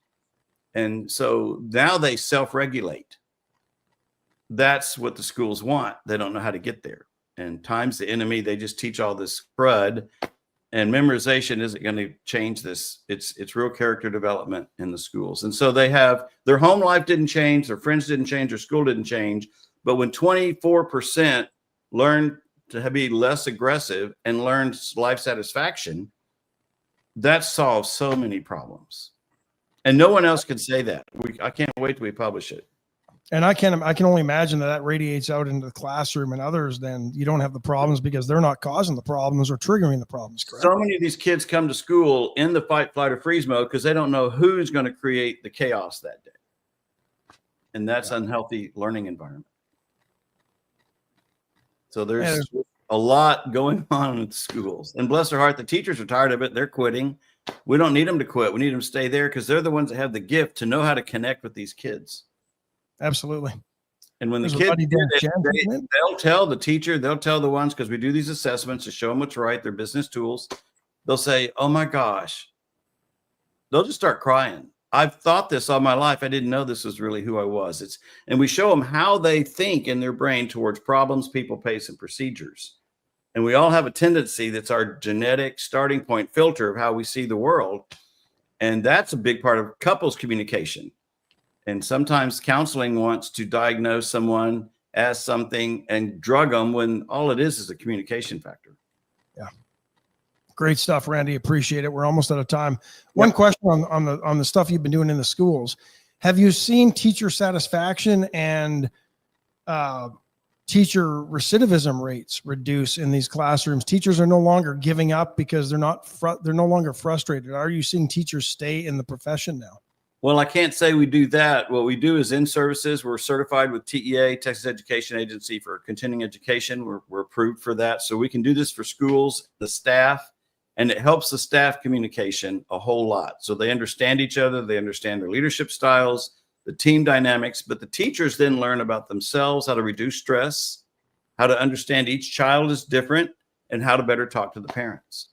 And so now they self-regulate. That's what the schools want. They don't know how to get there. And time's the enemy. They just teach all this crud. And memorization isn't going to change this. It's real character development in the schools. And so they have, their home life didn't change, their friends didn't change, their school didn't change. But when 24% learn to be less aggressive and learn life satisfaction, that solves so many problems. And no one else can say that. I can't wait till we publish it. And I can only imagine that radiates out into the classroom and others. Then you don't have the problems because they're not causing the problems or triggering the problems. Correct? So many of these kids come to school in the fight, flight, or freeze mode because they don't know who's going to create the chaos that day. And that's unhealthy learning environment. So there's a lot going on in schools. And bless their heart, the teachers are tired of it. They're quitting. We don't need them to quit. We need them to stay there because they're the ones that have the gift to know how to connect with these kids. Absolutely. And when the There's a kids, buddy they'll tell the teacher, they'll tell the ones, because we do these assessments to show them what's right, their business tools. They'll say, oh my gosh, they'll just start crying. I've thought this all my life. I didn't know this was really who I was. And we show them how they think in their brain towards problems, people, pace, and procedures. And we all have a tendency that's our genetic starting point filter of how we see the world. And that's a big part of couples communication. And sometimes counseling wants to diagnose someone as something and drug them when all it is a communication factor. Yeah. Great stuff, Randy. Appreciate it. We're almost out of time. One question on the stuff you've been doing in the schools. Have you seen teacher satisfaction and teacher recidivism rates reduce in these classrooms? Teachers are no longer giving up because they're no longer frustrated. Are you seeing teachers stay in the profession now? Well, I can't say we do that. What we do is in services. We're certified with TEA, Texas Education Agency, for continuing education. We're approved for that. So we can do this for schools, the staff, and it helps the staff communication a whole lot. So they understand each other. They understand their leadership styles, the team dynamics, but the teachers then learn about themselves, how to reduce stress, how to understand each child is different, and how to better talk to the parents.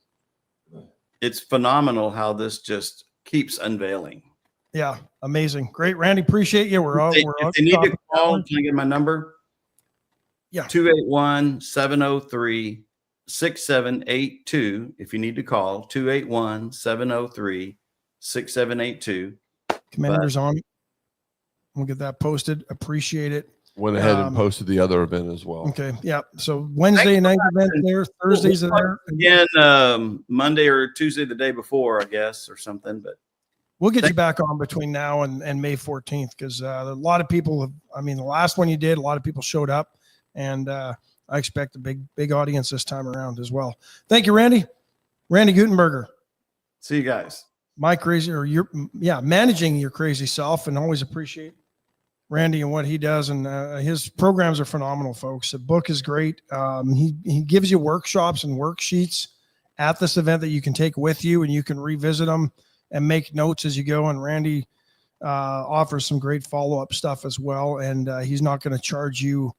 It's phenomenal how this just keeps unveiling. Yeah, amazing. Great, Randy. Appreciate you. If they need to call, can I get my number? Yeah. 281-703-6782. If you need to call, 281-703-6782. Commander's on it. We'll get that posted. Appreciate it. Went ahead and posted the other event as well. Okay. Yeah. So Wednesday night event there, Thursdays are there. Again, Monday or Tuesday the day before, I guess, or something. But we'll get you back on between now and May 14th because a lot of people the last one you did, a lot of people showed up, and I expect a big audience this time around as well. Thank you, Randy. Randy Gutenberger. See you guys. Managing your crazy self, and always appreciate Randy and what he does, and his programs are phenomenal, folks. The book is great. He gives you workshops and worksheets at this event that you can take with you, and you can revisit them and make notes as you go. And Randy offers some great follow-up stuff as well. And he's not going to charge you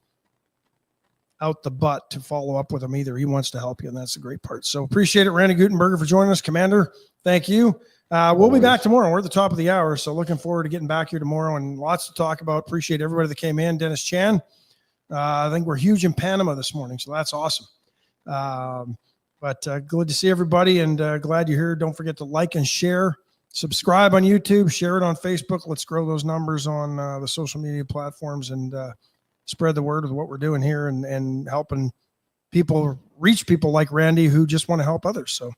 out the butt to follow up with him either. He wants to help you, and that's the great part. So appreciate it, Randy Gutenberger, for joining us. Commander, thank you. We'll be back tomorrow. We're at the top of the hour, so looking forward to getting back here tomorrow and lots to talk about. Appreciate everybody that came in. Dennis Chan, I think we're huge in Panama this morning, so that's awesome. But good to see everybody, and glad you're here. Don't forget to like and share. Subscribe on YouTube, share it on Facebook. Let's grow those numbers on the social media platforms and spread the word with what we're doing here and helping people reach people like Randy who just want to help others. So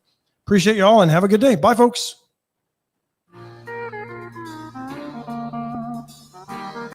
appreciate you all and have a good day. Bye, folks.